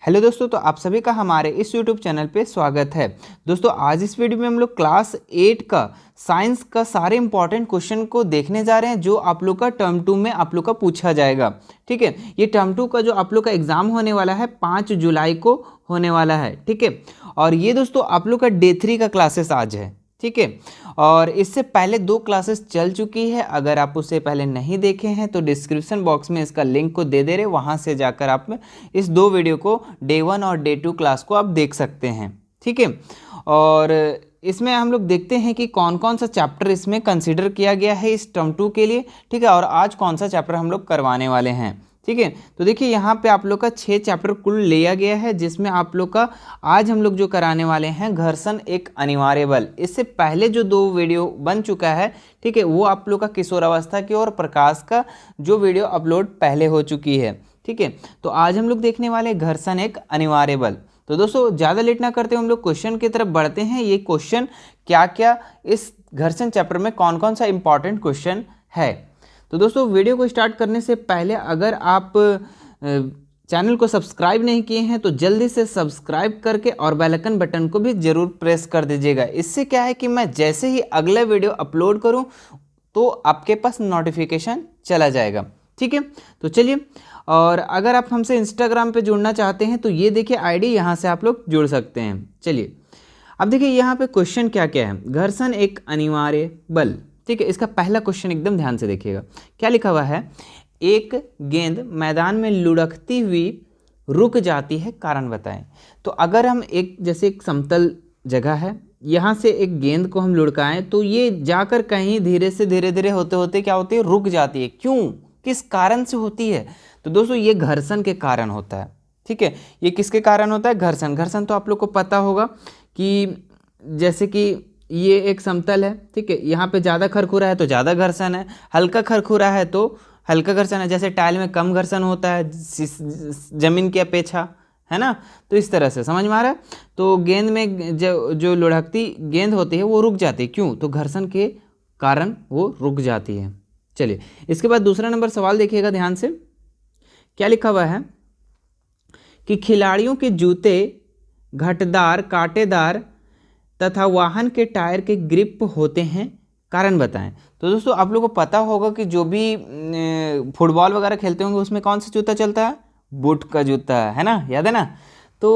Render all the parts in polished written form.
Hello दोस्तों, तो आप सभी का हमारे इस YouTube चैनल पे स्वागत है। दोस्तों आज इस वीडियो में हम लोग क्लास 8 का साइंस का सारे इंपॉर्टेंट क्वेश्चन को देखने जा रहे हैं जो आप लोग का टर्म 2 में आप लोग का पूछा जाएगा। ठीक है, ये टर्म 2 का जो आप लोग का एग्जाम होने वाला है 5 जुलाई को होने वाला है। ठीक है, और ये दोस्तों आप लोग का डे 3 का क्लासेस आज है। ठीक है, और इससे पहले 2 क्लासेस चल चुकी है। अगर आप उससे पहले नहीं देखे हैं तो डिस्क्रिप्शन बॉक्स में इसका लिंक को दे रहे, वहाँ से जाकर आप इस 2 वीडियो को डे 1 और डे 2 क्लास को आप देख सकते हैं। ठीक है, और इसमें हम लोग देखते हैं कि कौन कौन सा चैप्टर इसमें कंसिडर किया गया है इस टर्म 2 के लिए। ठीक है, और आज कौन सा चैप्टर हम लोग करवाने वाले हैं। ठीक है, तो देखिए यहाँ पे आप लोग का 6 चैप्टर कुल लिया गया है, जिसमें आप लोग का आज हम लोग जो कराने वाले हैं घर्षण एक अनिवार्य बल। इससे पहले जो 2 वीडियो बन चुका है, ठीक है, वो आप लोग का किशोरावस्था की और प्रकाश का जो वीडियो अपलोड पहले हो चुकी है। ठीक है, तो आज हम लोग देखने वाले घर्षण एक अनिवार्य बल। तो दोस्तों ज़्यादा लेट ना करते हम लोग क्वेश्चन की तरफ बढ़ते हैं। ये क्वेश्चन क्या क्या इस घर्षण चैप्टर में कौन कौन सा इंपॉर्टेंट क्वेश्चन है। तो दोस्तों वीडियो को स्टार्ट करने से पहले अगर आप चैनल को सब्सक्राइब नहीं किए हैं तो जल्दी से सब्सक्राइब करके और बेल आइकन बटन को भी ज़रूर प्रेस कर दीजिएगा। इससे क्या है कि मैं जैसे ही अगला वीडियो अपलोड करूं तो आपके पास नोटिफिकेशन चला जाएगा। ठीक है, तो चलिए, और अगर आप हमसे इंस्टाग्राम पे जुड़ना चाहते हैं तो ये देखिए आईडी, यहाँ से आप लोग जुड़ सकते हैं। चलिए अब देखिए यहाँ पे क्वेश्चन क्या क्या है। घर्षण एक अनिवार्य बल। ठीक है, इसका पहला क्वेश्चन एकदम ध्यान से देखिएगा। क्या लिखा हुआ है, एक गेंद मैदान में लुढ़कती हुई रुक जाती है, कारण बताएं। तो अगर हम जैसे एक समतल जगह है, यहाँ से एक गेंद को हम लुढ़काएं तो ये जाकर कहीं धीरे से धीरे धीरे होते होते क्या होती है, रुक जाती है। क्यों, किस कारण से होती है? तो दोस्तों ये घर्षण के कारण होता है। ठीक है, ये किसके कारण होता है? घर्षण। घर्षण तो आप लोग को पता होगा कि जैसे कि ये एक समतल है, ठीक है, यहाँ पे ज़्यादा खरखुरा है तो ज़्यादा घर्षण है, हल्का खरखुरा है तो हल्का घर्षण है। जैसे टाइल में कम घर्षण होता है ज़मीन की अपेक्षा, है ना। तो इस तरह से समझ में आ रहा है। तो गेंद में जो लुढ़कती गेंद होती है वो रुक जाती है। क्यों? तो घर्षण के कारण वो रुक जाती है। चलिए इसके बाद दूसरा नंबर सवाल देखिएगा ध्यान से। क्या लिखा हुआ है कि खिलाड़ियों के जूते घटदार, कांटेदार तथा वाहन के टायर के ग्रिप होते हैं, कारण बताएं। तो दोस्तों आप लोगों को पता होगा कि जो भी फुटबॉल वगैरह खेलते होंगे उसमें कौन सा जूता चलता है? बूट का जूता, है ना, याद है ना। तो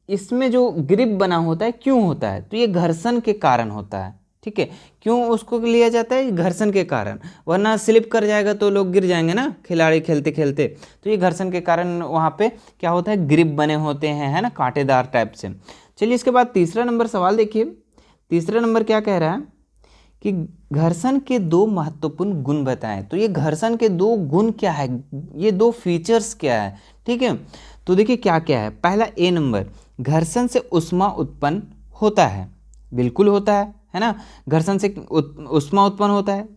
इसमें जो ग्रिप बना होता है क्यों होता है? तो ये घर्षण के कारण होता है। ठीक है, क्यों उसको लिया जाता है? घर्षण के कारण, वरना स्लिप कर जाएगा तो लोग गिर जाएंगे ना खिलाड़ी खेलते खेलते। तो ये घर्षण के कारण वहाँ पे क्या होता है, ग्रिप बने होते हैं, है ना, कांटेदार टाइप से। चलिए इसके बाद तीसरा नंबर सवाल देखिए। तीसरा नंबर क्या कह रहा है कि घर्षण के 2 महत्वपूर्ण गुण बताएं। तो ये घर्षण के 2 गुण क्या है, ये 2 फीचर्स क्या है? ठीक है, तो देखिए क्या क्या है। पहला ए नंबर, घर्षण से ऊष्मा उत्पन्न होता है। बिल्कुल होता है ना, घर्षण से ऊष्मा उत्पन्न होता है।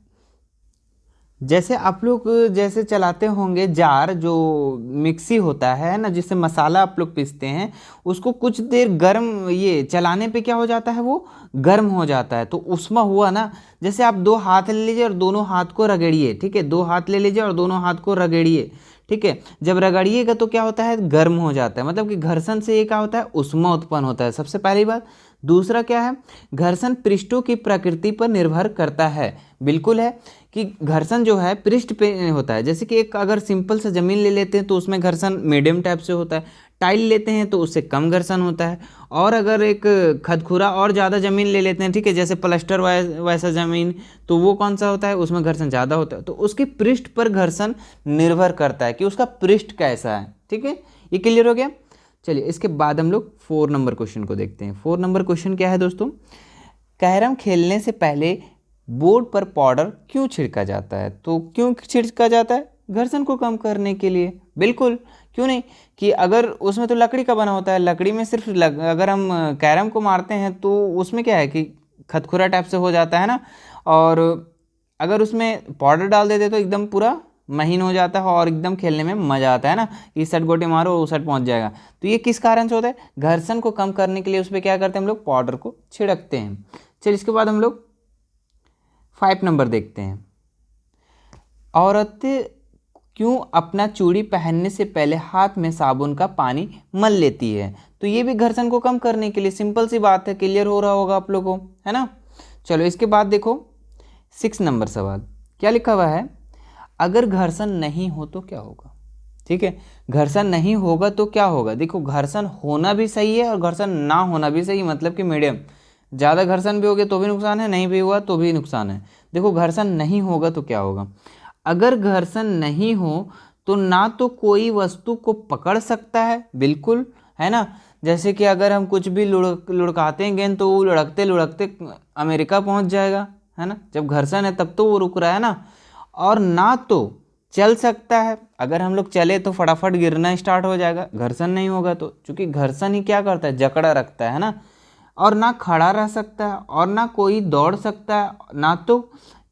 जैसे आप लोग जैसे चलाते होंगे जार, जो मिक्सी होता है ना, जिससे मसाला आप लोग पीसते हैं, उसको कुछ देर गर्म ये चलाने पे क्या हो जाता है, वो गर्म हो जाता है, तो ऊष्मा हुआ ना। जैसे आप 2 हाथ ले लीजिए और दोनों हाथ को रगड़िए। ठीक है, 2 हाथ ले लीजिए और दोनों हाथ को रगड़िए। ठीक है, जब रगड़िएगा तो क्या होता है, गर्म हो जाता है। मतलब कि घर्षण से ये क्या होता है, ऊष्मा उत्पन्न होता है, सबसे पहली बात। दूसरा क्या है, घर्षण पृष्ठों की प्रकृति पर निर्भर करता है। बिल्कुल है कि घर्षण जो है पृष्ठ पे होता है। जैसे कि एक अगर सिंपल सा ज़मीन ले लेते हैं तो उसमें घर्षण मीडियम टाइप से होता है, टाइल लेते हैं तो उससे कम घर्षण होता है। और अगर एक खदखुरा और ज़्यादा ज़मीन ले लेते हैं, ठीक है, जैसे प्लास्टर वैसा ज़मीन, तो वो कौन सा होता है, उसमें घर्षण ज़्यादा होता है। तो उसके पृष्ठ पर घर्षण निर्भर करता है कि उसका पृष्ठ कैसा है। ठीक है, ये क्लियर हो गया। चलिए इसके बाद हम लोग 4 नंबर क्वेश्चन को देखते हैं। 4 नंबर क्वेश्चन क्या है दोस्तों, कैरम खेलने से पहले बोर्ड पर पाउडर क्यों छिड़का जाता है? तो क्यों छिड़का जाता है? घर्षण को कम करने के लिए। बिल्कुल, क्यों नहीं, कि अगर उसमें तो लकड़ी का बना होता है, लकड़ी में सिर्फ अगर हम कैरम को मारते हैं तो उसमें क्या है कि खतखुरा टाइप से हो जाता है ना, और अगर उसमें पाउडर डाल देते तो एकदम पूरा महीन हो जाता है और एकदम खेलने में मज़ा आता है ना, इस साइड गोटे मारो उस साइड पहुंच जाएगा। तो ये किस कारण से होता है? घर्षण को कम करने के लिए उस पर क्या करते हैं हम लोग, पाउडर को छिड़कते हैं। चलिए इसके बाद हम लोग 5 नंबर देखते हैं। औरतें क्यों अपना चूड़ी पहनने से पहले हाथ में साबुन का पानी मल लेती है? तो ये भी घर्षण को कम करने के लिए, सिंपल सी बात है, क्लियर हो रहा होगा आप लोगों को, है ना। चलो इसके बाद देखो 6 नंबर सवाल क्या लिखा हुआ है, अगर घर्षण नहीं हो तो क्या होगा? ठीक है, घर्षण नहीं होगा तो क्या होगा? देखो घर्षण होना भी सही है और घर्षण ना होना भी सही, मतलब कि मीडियम। ज़्यादा घर्षण भी हो गया तो भी नुकसान है, नहीं भी हुआ तो भी नुकसान है। देखो घर्षण नहीं होगा तो क्या होगा, अगर घर्षण नहीं हो तो ना तो कोई वस्तु को पकड़ सकता है, बिल्कुल, है ना। जैसे कि अगर हम कुछ भी लुढ़काते हैं गेंद तो वो लुढ़कते लुढ़कते अमेरिका पहुंच जाएगा, है ना। जब घर्षण है तब तो वो रुक रहा है ना। और ना तो चल सकता है, अगर हम लोग चले तो फटाफट गिरना स्टार्ट हो जाएगा, घर्षण नहीं होगा तो, क्योंकि घर्षण ही क्या करता है, जकड़ा रखता है ना। और ना खड़ा रह सकता है और ना कोई दौड़ सकता है, ना तो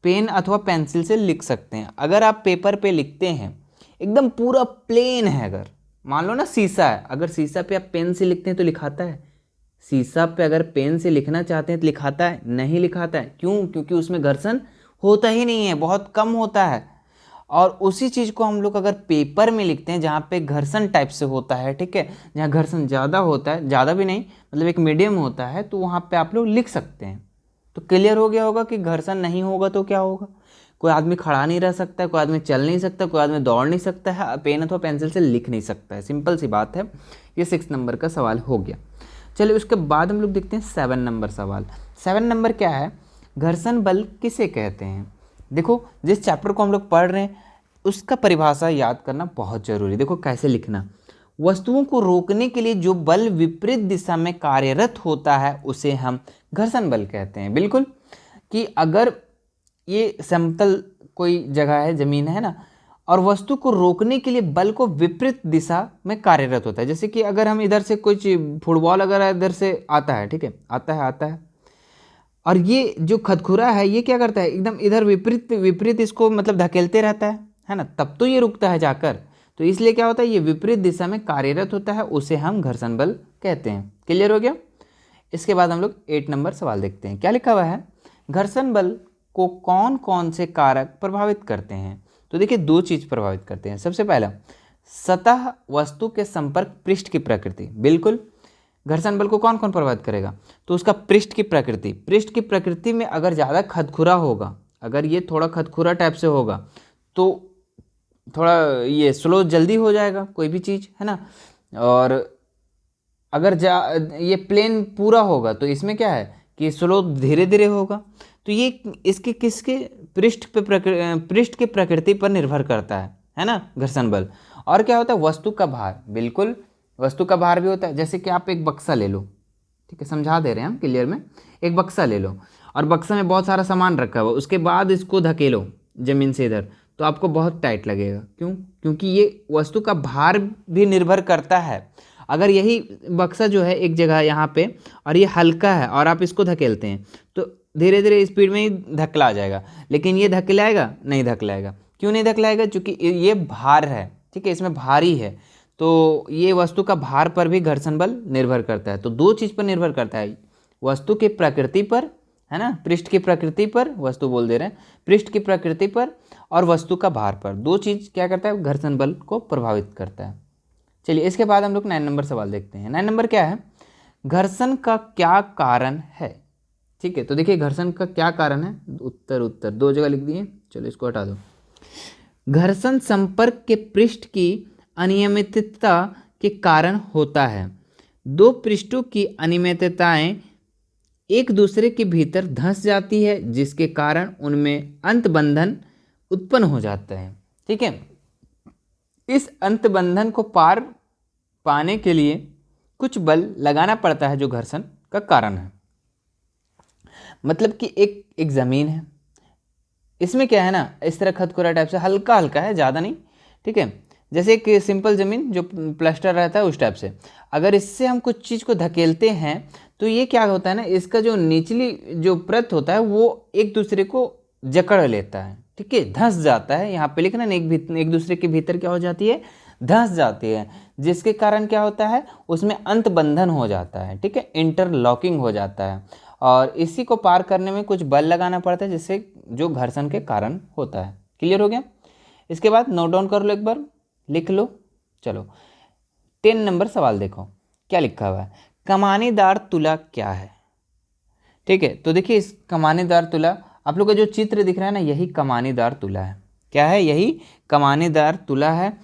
पेन अथवा पेंसिल से लिख सकते हैं। अगर आप पेपर पे लिखते हैं एकदम पूरा प्लेन है, अगर मान लो ना शीशा है, अगर शीशा पे आप पेन से लिखते हैं तो लिखाता है? शीशा पे अगर पेन से लिखना चाहते हैं तो लिखाता है? नहीं लिखाता है। क्यों? क्योंकि उसमें घर्षण होता ही नहीं है, बहुत कम होता है। और उसी चीज़ को हम लोग अगर पेपर में लिखते हैं जहाँ पे घर्षण टाइप से होता है, ठीक है, जहाँ घर्षण ज़्यादा होता है, ज़्यादा भी नहीं मतलब एक मीडियम होता है, तो वहाँ पे आप लोग लिख सकते हैं। तो क्लियर हो गया होगा कि घर्षण नहीं होगा तो क्या होगा, कोई आदमी खड़ा नहीं रह सकता है, कोई आदमी चल नहीं सकता, कोई आदमी दौड़ नहीं सकता है, पेन अथवा पेंसिल से लिख नहीं सकता है, सिंपल सी बात है। ये 6 नंबर का सवाल हो गया। चलिए उसके बाद हम लोग देखते हैं 7 नंबर सवाल। 7 नंबर क्या है, घर्षण बल किसे कहते हैं? देखो जिस चैप्टर को हम लोग पढ़ रहे हैं उसका परिभाषा याद करना बहुत जरूरी है। देखो कैसे लिखना, वस्तुओं को रोकने के लिए जो बल विपरीत दिशा में कार्यरत होता है उसे हम घर्षण बल कहते हैं। बिल्कुल, कि अगर ये समतल कोई जगह है, जमीन है ना, और वस्तु को रोकने के लिए बल को विपरीत दिशा में कार्यरत होता है। जैसे कि अगर हम इधर से कुछ फुटबॉल अगर इधर से आता है, ठीक है, आता है और ये जो खदखुरा है ये क्या करता है, एकदम इधर विपरीत विपरीत इसको मतलब धकेलते रहता है ना, तब तो ये रुकता है जाकर। तो इसलिए क्या होता है, ये विपरीत दिशा में कार्यरत होता है, उसे हम घर्षण बल कहते हैं। क्लियर हो गया। इसके बाद हम लोग 8 नंबर सवाल देखते हैं। क्या लिखा हुआ है, घर्षण बल को कौन कौन से कारक प्रभावित करते हैं? तो देखिए 2 चीज प्रभावित करते हैं। सबसे पहला, सतह वस्तु के संपर्क पृष्ठ की प्रकृति। बिल्कुल, घर्षण बल को कौन कौन प्रभावित करेगा, तो उसका पृष्ठ की प्रकृति। पृष्ठ की प्रकृति में अगर ज़्यादा खदखुरा होगा, अगर ये थोड़ा खदखुरा टाइप से होगा तो थोड़ा ये स्लो जल्दी हो जाएगा कोई भी चीज़, है ना। और अगर ये प्लेन पूरा होगा तो इसमें क्या है कि स्लो धीरे धीरे होगा। तो ये इसके किसके पृष्ठ की प्रकृति पर निर्भर करता है ना, घर्षण बल। और क्या होता है, वस्तु का भार। बिल्कुल, वस्तु का भार भी होता है। जैसे कि आप एक बक्सा ले लो, ठीक है, समझा दे रहे हैं हम क्लियर में। एक बक्सा ले लो और बक्सा में बहुत सारा सामान रखा हुआ, उसके बाद इसको धकेलो जमीन से इधर, तो आपको बहुत टाइट लगेगा। क्यों? क्योंकि ये वस्तु का भार भी निर्भर करता है। अगर यही बक्सा जो है एक जगह यहाँ पे और ये हल्का है और आप इसको धकेलते हैं तो धीरे धीरे स्पीड में ही धकेला जाएगा, लेकिन ये धकेलाएगा नहीं, धकेलाएगा। क्यों नहीं धकेलाएगा? क्योंकि ये भार है, ठीक है, इसमें भारी है, तो ये वस्तु का भार पर भी घर्षण बल निर्भर करता है। तो 2 चीज़ पर निर्भर करता है, वस्तु की प्रकृति पर, है ना, पृष्ठ की प्रकृति पर, वस्तु बोल दे रहे हैं, पृष्ठ की प्रकृति पर और वस्तु का भार पर। 2 चीज़ क्या करता है, घर्षण बल को प्रभावित करता है। चलिए इसके बाद हम लोग 9 नंबर सवाल देखते हैं। 9 नंबर क्या है, घर्षण का क्या कारण है? ठीक है, तो देखिए घर्षण का क्या कारण है, उत्तर 2 जगह लिख दिए, चलो इसको हटा दो। घर्षण संपर्क के पृष्ठ की अनियमितता के कारण होता है। 2 पृष्ठों की अनियमितताएं एक दूसरे के भीतर धंस जाती है, जिसके कारण उनमें अंतबंधन उत्पन्न हो जाता है। ठीक है, इस अंतबंधन को पार पाने के लिए कुछ बल लगाना पड़ता है जो घर्षण का कारण है। मतलब कि एक जमीन है, इसमें क्या है ना, इस तरह खदखुरा टाइप से हल्का हल्का है, ज़्यादा नहीं, ठीक है, जैसे एक सिंपल ज़मीन जो प्लास्टर रहता है उस टाइप से। अगर इससे हम कुछ चीज़ को धकेलते हैं तो ये क्या होता है ना, इसका जो निचली जो परत होता है वो एक दूसरे को जकड़ लेता है, ठीक है, धंस जाता है। यहाँ पे लिखना ना, एक दूसरे के भीतर क्या हो जाती है, धंस जाती है, जिसके कारण क्या होता है, उसमें अंतबंधन हो जाता है, ठीक है, इंटरलॉकिंग हो जाता है। और इसी को पार करने में कुछ बल लगाना पड़ता है, जिससे जो घर्षण के कारण होता है। क्लियर हो गया। इसके बाद नोट डाउन कर लो, एक बार लिख लो। चलो 10 नंबर सवाल देखो क्या लिखा हुआ है, कमानीदार तुला क्या है। ठीक है, तो देखिए इस कमानीदार तुला, आप लोग का जो चित्र दिख रहा है ना, यही कमानीदार तुला है। क्या है? यही कमानीदार तुला है।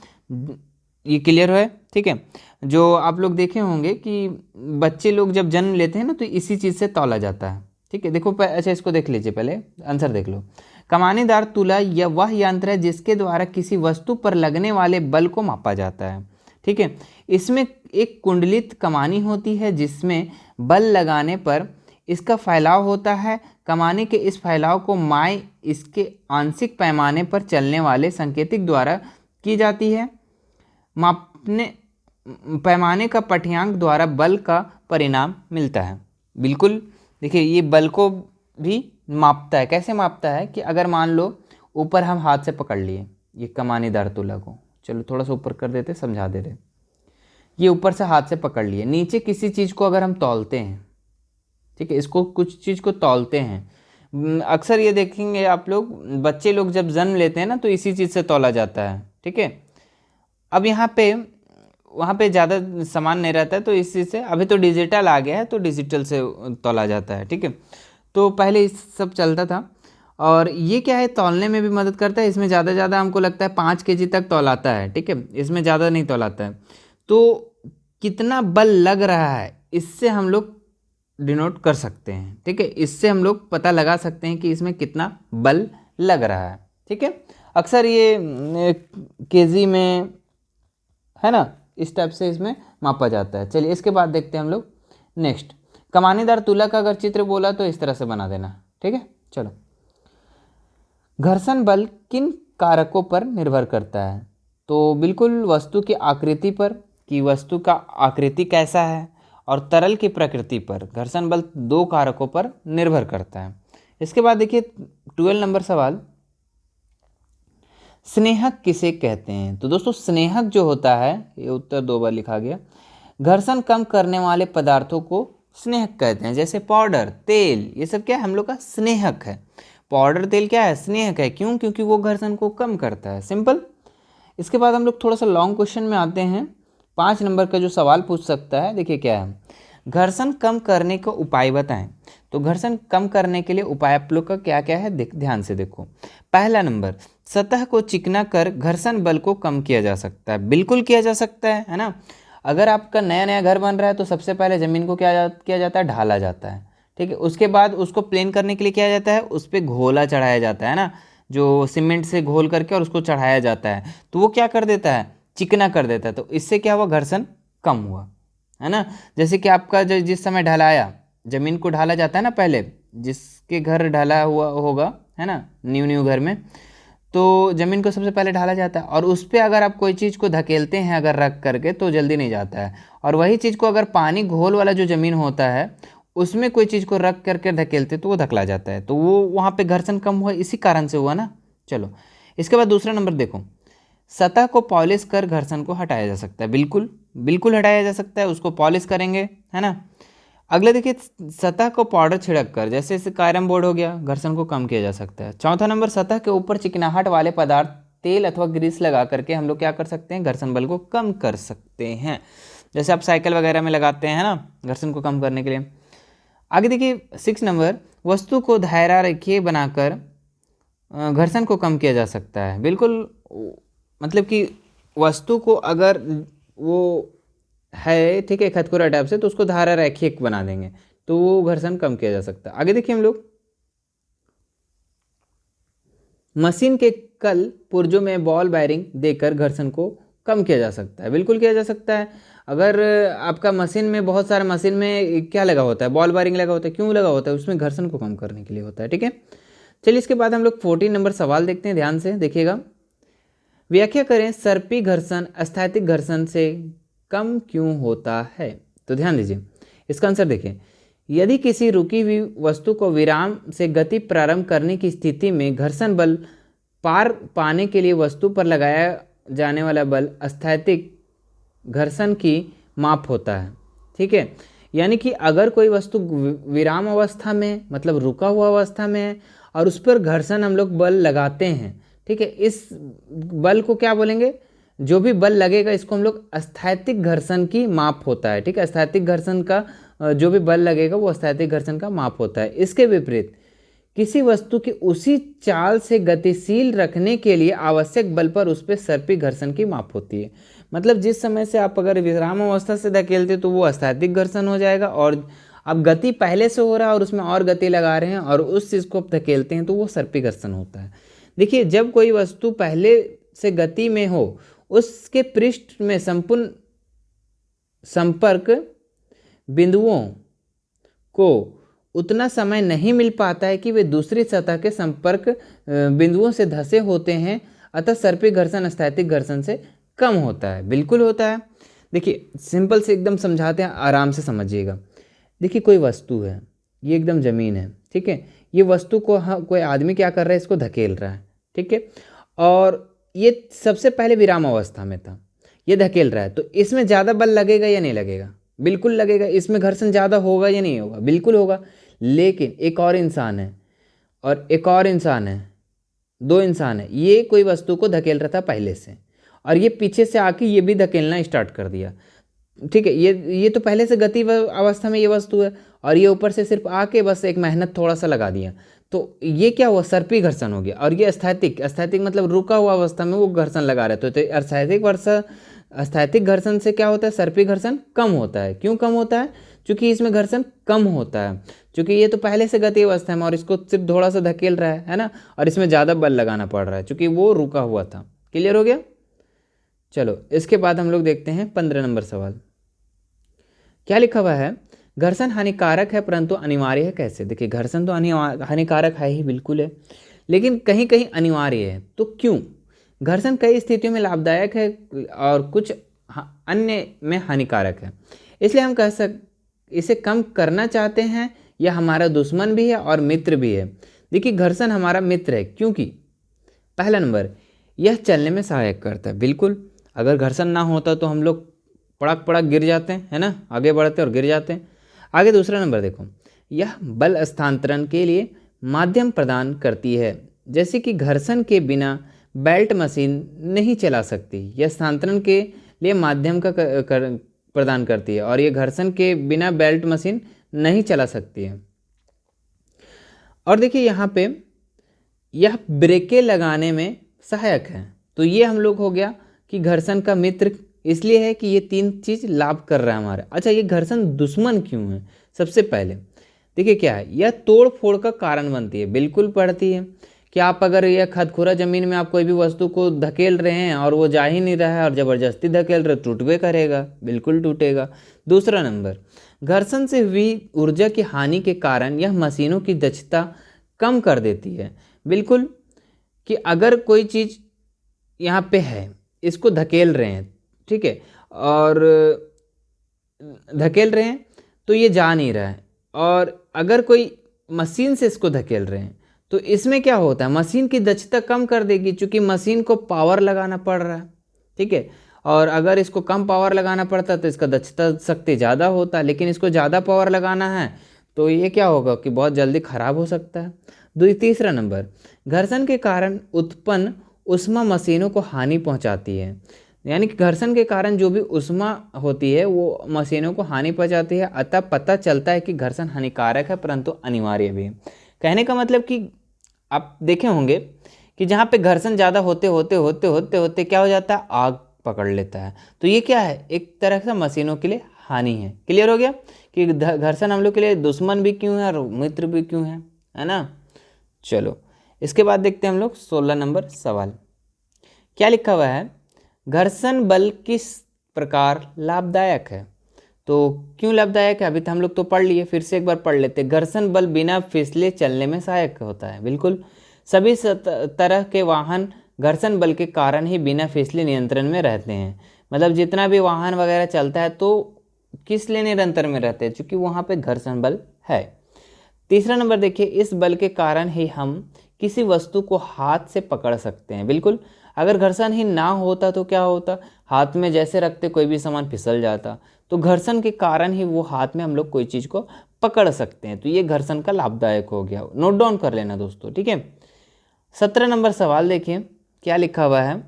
ये क्लियर है? ठीक है, जो आप लोग देखे होंगे कि बच्चे लोग जब जन्म लेते हैं ना तो इसी चीज़ से तौला जाता है। ठीक है, देखो अच्छा इसको देख लीजिए, पहले आंसर देख लो। कमानीदार तुला यह वह यंत्र है जिसके द्वारा किसी वस्तु पर लगने वाले बल को मापा जाता है। ठीक है, इसमें एक कुंडलित कमानी होती है जिसमें बल लगाने पर इसका फैलाव होता है। कमानी के इस फैलाव को माय इसके आंशिक पैमाने पर चलने वाले संकेतिक द्वारा की जाती है। मापने पैमाने का पठ्यांक द्वारा बल का परिणाम मिलता है। बिल्कुल, देखिए ये बल को भी मापता है। कैसे मापता है कि अगर मान लो ऊपर हम हाथ से पकड़ लिए ये कमानीदार तुला को, चलो थोड़ा सा ऊपर कर देते, समझा दे रहे, ये ऊपर से हाथ से पकड़ लिए, नीचे किसी चीज़ को अगर हम तौलते हैं, ठीक है, इसको कुछ चीज़ को तौलते हैं, अक्सर ये देखेंगे आप लोग, बच्चे लोग जब जन्म लेते हैं ना तो इसी चीज़ से तौला जाता है। ठीक है, अब यहाँ पे वहाँ पे ज़्यादा सामान नहीं रहता है तो इस चीज़ से, अभी तो डिजिटल आ गया है तो डिजिटल से तौला जाता है। ठीक है, तो पहले इस सब चलता था, और ये क्या है, तौलने में भी मदद करता है। इसमें ज़्यादा ज़्यादा हमको लगता है 5 kg तक तौलाता है। ठीक है, इसमें ज़्यादा नहीं तौलाता है। तो कितना बल लग रहा है इससे हम लोग डिनोट कर सकते हैं। ठीक है, इससे हम लोग पता लगा सकते हैं कि इसमें कितना बल लग रहा है। ठीक है, अक्सर ये केजी में है ना, इस टाइप से इसमें मापा जाता है। चलिए इसके बाद देखते हैं हम लोग नेक्स्ट, कमानीदार तुला का अगर चित्र बोला तो इस तरह से बना देना। ठीक है, चलो, घर्षण बल किन कारकों पर निर्भर करता है? तो बिल्कुल वस्तु की आकृति पर, कि वस्तु का आकृति कैसा है, और तरल की प्रकृति पर घर्षण बल 2 कारकों पर निर्भर करता है। इसके बाद देखिए 12 नंबर सवाल, स्नेहक किसे कहते हैं? तो दोस्तों स्नेहक जो होता है, ये उत्तर 2 बार लिखा गया, घर्षण कम करने वाले पदार्थों को स्नेहक कहते हैं। जैसे पाउडर, तेल, ये सब क्या है, हम लोग का स्नेहक है। पाउडर, तेल क्या है, स्नेहक है। क्यों? क्योंकि वो घर्षण को कम करता है, सिंपल। इसके बाद हम लोग थोड़ा सा लॉन्ग क्वेश्चन में आते हैं। 5 नंबर का जो सवाल पूछ सकता है, देखिए क्या है, घर्षण कम करने का उपाय बताएं। तो घर्षण कम करने के लिए उपाय आप लोग का क्या क्या है, ध्यान से देखो। पहला नंबर, सतह को चिकना कर घर्षण बल को कम किया जा सकता है। बिल्कुल किया जा सकता है ना। अगर आपका नया नया घर बन रहा है तो सबसे पहले ज़मीन को क्या किया जाता है, ढाला जाता है। ठीक है, उसके बाद उसको प्लेन करने के लिए क्या जाता है, उस पर घोला चढ़ाया जाता है ना, जो सीमेंट से घोल करके और उसको चढ़ाया जाता है, तो वो क्या कर देता है, चिकना कर देता है। तो इससे क्या हुआ, घर्षण कम हुआ, है ना। जैसे कि आपका जो जिस समय ढलाया, ज़मीन को ढाला जाता है ना, पहले जिसके घर ढला हुआ होगा, है ना, न्यू घर में, तो ज़मीन को सबसे पहले ढाला जाता है, और उस पर अगर आप कोई चीज़ को धकेलते हैं अगर रख करके तो जल्दी नहीं जाता है। और वही चीज़ को अगर पानी घोल वाला जो ज़मीन होता है उसमें कोई चीज़ को रख करके धकेलते तो वो धकला जाता है, तो वो वहाँ पे घर्षण कम हुआ, इसी कारण से हुआ ना। चलो इसके बाद दूसरा नंबर देखो, सतह को पॉलिश कर घर्षण को हटाया जा सकता है। बिल्कुल बिल्कुल हटाया जा सकता है, उसको पॉलिश करेंगे, है ना। अगले देखिए, सतह को पाउडर छिड़क कर, जैसे जैसे कैरम बोर्ड हो गया, घर्षण को कम किया जा सकता है। चौथा नंबर, सतह के ऊपर चिकनाहट वाले पदार्थ, तेल अथवा ग्रीस लगा करके हम लोग क्या कर सकते हैं, घर्षण बल को कम कर सकते हैं। जैसे आप साइकिल वगैरह में लगाते हैं ना, घर्षण को कम करने के लिए। आगे देखिए 6 नंबर, वस्तु को दायरा रेखीय बनाकर घर्षण को कम किया जा सकता है। बिल्कुल, मतलब कि वस्तु को अगर वो है, ठीक है, खतखुरा टाइप से, तो उसको धारा रैखिक बना देंगे तो वो घर्षण कम किया जा सकता है। आगे देखिए हम लोग, मशीन के कल पुर्जों में बॉल बेयरिंग देकर घर्षण को कम किया जा सकता है। बिल्कुल किया जा सकता है। अगर आपका मशीन में, बहुत सारे मशीन में क्या लगा होता है, बॉल बेयरिंग लगा होता है। क्यों लगा होता है, उसमें घर्षण को कम करने के लिए होता है। ठीक है, चलिए इसके बाद हम लोग 14 नंबर सवाल देखते हैं, ध्यान से देखिएगा। व्याख्या करें, सर्पी घर्षण स्थैतिक घर्षण से कम क्यों होता है? तो ध्यान दीजिए, इसका आंसर देखिए। यदि किसी रुकी हुई वस्तु को विराम से गति प्रारंभ करने की स्थिति में घर्षण बल पार पाने के लिए वस्तु पर लगाया जाने वाला बल स्थैतिक घर्षण की माप होता है। ठीक है, यानी कि अगर कोई वस्तु विराम अवस्था में, मतलब रुका हुआ अवस्था में है, और उस पर घर्षण हम लोग बल लगाते हैं, ठीक है। इस बल को क्या बोलेंगे, जो भी बल लगेगा इसको हम लोग स्थैतिक घर्षण की माप होता है, ठीक है। स्थैतिक घर्षण का जो भी बल लगेगा वो स्थैतिक घर्षण का माप होता है। इसके विपरीत किसी वस्तु की उसी चाल से गतिशील रखने के लिए आवश्यक बल पर उस पर सर्पी घर्षण की माप होती है। मतलब जिस समय से आप अगर विराम अवस्था से धकेलते तो वो स्थैतिक घर्षण हो जाएगा, और अब गति पहले से हो रहा है और उसमें और गति लगा रहे हैं और उस चीज़ को आप धकेलते हैं तो वो सर्पी घर्षण होता है। देखिए, जब कोई वस्तु पहले से गति में हो, उसके पृष्ठ में संपूर्ण संपर्क बिंदुओं को उतना समय नहीं मिल पाता है कि वे दूसरी सतह के संपर्क बिंदुओं से धंसे होते हैं, अतः सर्पी घर्षण स्थैतिक घर्षण से कम होता है। बिल्कुल होता है। देखिए, सिंपल से एकदम समझाते हैं, आराम से समझिएगा। देखिए, कोई वस्तु है, ये एकदम ज़मीन है, ठीक है। ये वस्तु को कोई आदमी क्या कर रहा है, इसको धकेल रहा है, ठीक है। और ये सबसे पहले विराम अवस्था में था, ये धकेल रहा है, तो इसमें ज़्यादा बल लगेगा या नहीं लगेगा? बिल्कुल लगेगा। इसमें घर्षण ज़्यादा होगा या नहीं होगा? बिल्कुल होगा। लेकिन एक और इंसान है और एक और इंसान है, दो इंसान है, ये कोई वस्तु को धकेल रहा था पहले से और ये पीछे से आके ये भी धकेलना स्टार्ट कर दिया, ठीक है। ये तो पहले से गति अवस्था में ये वस्तु है और ये ऊपर से सिर्फ आके बस एक मेहनत थोड़ा सा लगा दिया, तो ये क्या हुआ, सर्पी घर्षण हो गया। और ये स्थैतिक मतलब रुका हुआ अवस्था में वो घर्षण लगा रहे तो स्थैतिक घर्षण से क्या होता है, सर्पी घर्षण कम होता है। क्यों कम होता है? क्योंकि इसमें घर्षण कम होता है, क्योंकि ये तो पहले से गति अवस्था में और इसको सिर्फ थोड़ा सा धकेल रहा है ना, और इसमें ज़्यादा बल लगाना पड़ रहा है क्योंकि वो रुका हुआ था। क्लियर हो गया? चलो, इसके बाद हम लोग देखते हैं 15 नंबर सवाल। क्या लिखा हुआ है, घर्षण हानिकारक है परंतु अनिवार्य है कैसे? देखिए, घर्षण तो हानिकारक है ही, बिल्कुल है, लेकिन कहीं कहीं अनिवार्य है। तो क्यों? घर्षण कई स्थितियों में लाभदायक है और कुछ अन्य में हानिकारक है, इसलिए हम इसे कम करना चाहते हैं। यह हमारा दुश्मन भी है और मित्र भी है। देखिए, घर्षण हमारा मित्र है क्योंकि पहला नंबर, यह चलने में सहायक करता है। बिल्कुल, अगर घर्षण ना होता तो हम लोग पड़क पड़क गिर जाते हैं, है ना, आगे बढ़ते और गिर जाते हैं। आगे दूसरा नंबर देखो, यह बल हस्तांतरण के लिए माध्यम प्रदान करती है, जैसे कि घर्षण के बिना बेल्ट मशीन नहीं चला सकती। यह हस्तांतरण के लिए माध्यम का प्रदान करती है और ये घर्षण के बिना बेल्ट मशीन नहीं चला सकती है। और देखिए, यहाँ पे यह ब्रेकें लगाने में सहायक है। तो ये हम लोग हो गया कि घर्षण का मित्र इसलिए है कि ये तीन चीज़ लाभ कर रहा है हमारा। अच्छा, ये घर्षण दुश्मन क्यों है? सबसे पहले देखिए क्या है, यह तोड़ फोड़ का कारण बनती है। बिल्कुल पड़ती है कि आप अगर यह खदखुरा ज़मीन में आप कोई भी वस्तु को धकेल रहे हैं और वो जा ही नहीं रहा है और ज़बरदस्ती धकेल रहे, टूटबे करेगा, बिल्कुल टूटेगा। दूसरा नंबर, घर्षण से हुई ऊर्जा की हानि के कारण यह मशीनों की दक्षता कम कर देती है। बिल्कुल, कि अगर कोई चीज़ यहाँ पे है, इसको धकेल रहे हैं, ठीक है, और धकेल रहे हैं तो ये जा नहीं रहा है, और अगर कोई मशीन से इसको धकेल रहे हैं तो इसमें क्या होता है, मशीन की दक्षता कम कर देगी, क्योंकि मशीन को पावर लगाना पड़ रहा है, ठीक है। और अगर इसको कम पावर लगाना पड़ता तो इसका दक्षता शक्ति ज़्यादा होता, लेकिन इसको ज़्यादा पावर लगाना है तो ये क्या होगा कि बहुत जल्दी खराब हो सकता है। तीसरा नंबर, घर्षण के कारण उत्पन्न उष्मा मशीनों को हानि पहुंचाती है। यानी कि घर्षण के कारण जो भी उष्मा होती है वो मशीनों को हानि पहुंचाती है, अतः पता चलता है कि घर्षण हानिकारक है परंतु अनिवार्य भी है। कहने का मतलब कि आप देखे होंगे कि जहाँ पे घर्षण ज़्यादा होते होते होते होते होते क्या हो जाता है, आग पकड़ लेता है। तो ये क्या है, एक तरह से मशीनों के लिए हानि है। क्लियर हो गया कि घर्षण हम लोग के लिए दुश्मन भी क्यों है और मित्र भी क्यों है ना। चलो, इसके बाद देखते हैं हम लोग 16 नंबर सवाल। क्या लिखा हुआ है, घर्षण बल किस प्रकार लाभदायक है? तो क्यों लाभदायक है, अभी तो हम लोग तो पढ़ लिए, फिर से एक बार पढ़ लेते हैं। घर्षण बल बिना फिसले चलने में सहायक होता है। बिल्कुल, सभी तरह के वाहन घर्षण बल के कारण ही बिना फिसले नियंत्रण में रहते हैं। मतलब जितना भी वाहन वगैरह चलता है तो किस लिए निरंतर में रहते हैं, क्योंकि वहाँ पे घर्षण बल है। तीसरा नंबर देखिए, इस बल के कारण ही हम किसी वस्तु को हाथ से पकड़ सकते हैं। बिल्कुल, अगर घर्षण ही ना होता तो क्या होता, हाथ में जैसे रखते कोई भी सामान फिसल जाता। तो घर्षण के कारण ही वो हाथ में हम लोग कोई चीज़ को पकड़ सकते हैं। तो ये घर्षण का लाभदायक हो गया, नोट डाउन कर लेना दोस्तों, ठीक है। 17 नंबर सवाल देखिए, क्या लिखा हुआ है,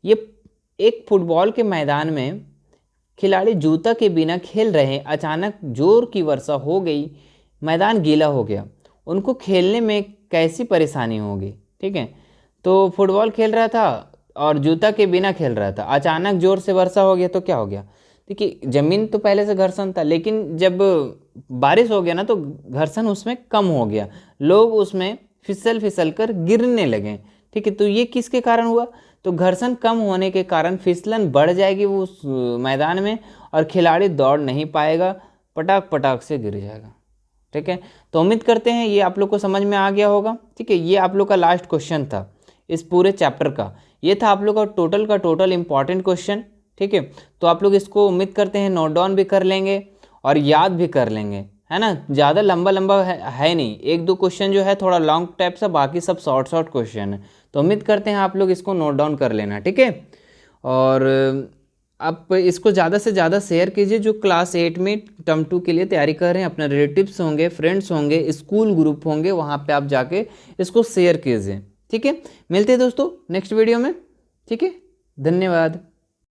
ये एक फुटबॉल के मैदान में खिलाड़ी जूता के बिना खेल रहे हैं, अचानक जोर की वर्षा हो गई, मैदान गीला हो गया, उनको खेलने में कैसी परेशानी होगी। ठीक है, तो फुटबॉल खेल रहा था और जूता के बिना खेल रहा था, अचानक जोर से वर्षा हो गया तो क्या हो गया। देखिए ज़मीन तो पहले से घर्षण था, लेकिन जब बारिश हो गया ना तो घर्षण उसमें कम हो गया, लोग उसमें फिसल फिसल कर गिरने लगे। ठीक है, तो ये किसके कारण हुआ, तो घर्षण कम होने के कारण फिसलन बढ़ जाएगी वो उस मैदान में और खिलाड़ी दौड़ नहीं पाएगा, पटाख पटाख से गिर जाएगा। ठीक है, तो उम्मीद करते हैं ये आप लोग को समझ में आ गया होगा। ठीक है, ये आप लोग का लास्ट क्वेश्चन था इस पूरे चैप्टर का, ये था आप लोग का टोटल इंपॉर्टेंट क्वेश्चन। ठीक है, तो आप लोग इसको उम्मीद करते हैं नोट डाउन भी कर लेंगे और याद भी कर लेंगे, है ना। ज़्यादा लंबा लंबा है नहीं, एक दो क्वेश्चन जो है थोड़ा लॉन्ग टाइप से, बाकी सब शॉर्ट शॉर्ट क्वेश्चन है। तो उम्मीद करते हैं आप लोग इसको नोट डाउन कर लेना। ठीक है, और आप इसको ज़्यादा से ज़्यादा शेयर कीजिए जो क्लास 8 में टर्म 2 के लिए तैयारी कर रहे हैं, अपने रिलेटिव्स होंगे, फ्रेंड्स होंगे, स्कूल ग्रुप होंगे, वहाँ पे आप जाके इसको शेयर कीजिए। ठीक है, मिलते हैं दोस्तों नेक्स्ट वीडियो में। ठीक है, धन्यवाद।